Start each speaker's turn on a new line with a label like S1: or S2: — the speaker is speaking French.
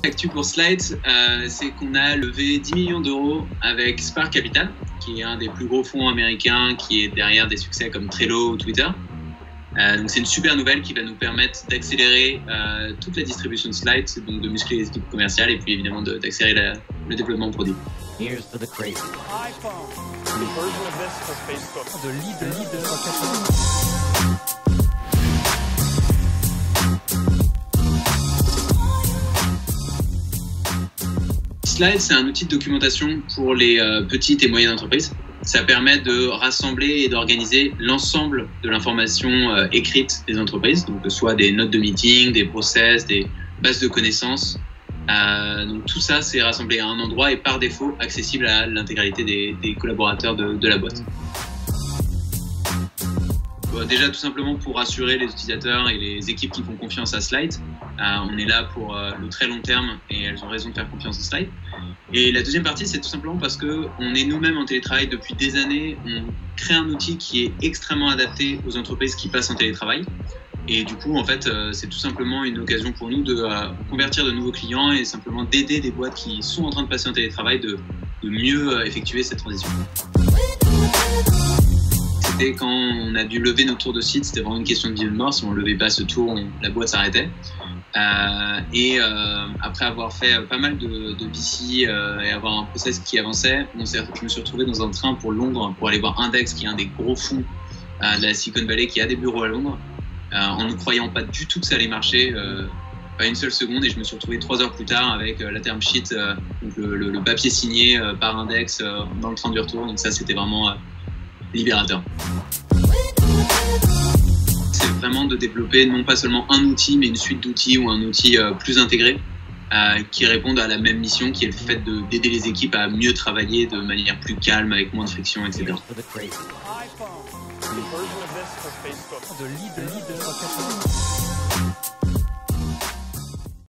S1: L'actu pour Slide, c'est qu'on a levé 10 millions d'euros avec Spark Capital, qui est un des plus gros fonds américains qui est derrière des succès comme Trello ou Twitter. Donc c'est une super nouvelle qui va nous permettre d'accélérer toute la distribution de Slide, donc de muscler les équipes commerciales et puis évidemment d'accélérer le développement produit.
S2: Here's to the crazy.
S3: iPhone, the version of this for Facebook.
S2: The leader.
S1: Slide, c'est un outil de documentation pour les petites et moyennes entreprises. Ça permet de rassembler et d'organiser l'ensemble de l'information écrite des entreprises, donc soit des notes de meeting, des process, des bases de connaissances. Donc tout ça, c'est rassemblé à un endroit et par défaut accessible à l'intégralité des collaborateurs de la boîte. Déjà tout simplement pour rassurer les utilisateurs et les équipes qui font confiance à Slide. On est là pour le très long terme et elles ont raison de faire confiance à Slide. Et la deuxième partie, c'est tout simplement parce qu'on est nous-mêmes en télétravail depuis des années. On crée un outil qui est extrêmement adapté aux entreprises qui passent en télétravail. Et du coup, en fait, c'est tout simplement une occasion pour nous de convertir de nouveaux clients et simplement d'aider des boîtes qui sont en train de passer en télétravail de mieux effectuer cette transition. C'était quand on a dû lever notre tour de site, c'était vraiment une question de vie ou de mort. Si on ne levait pas ce tour, la boîte s'arrêtait. Après avoir fait pas mal de VC et avoir un process qui avançait, je me suis retrouvé dans un train pour Londres pour aller voir Index, qui est un des gros fonds de la Silicon Valley, qui a des bureaux à Londres, en ne croyant pas du tout que ça allait marcher, pas une seule seconde, et je me suis retrouvé 3 heures plus tard avec la term sheet, donc le papier signé par Index dans le train du retour. Donc ça, c'était vraiment libérateur. C'est vraiment de développer non pas seulement un outil, mais une suite d'outils ou un outil plus intégré qui répondent à la même mission, qui est le fait d'aider les équipes à mieux travailler de manière plus calme, avec moins de friction, etc.
S3: iPhone, the version of this for Facebook.
S2: The leader.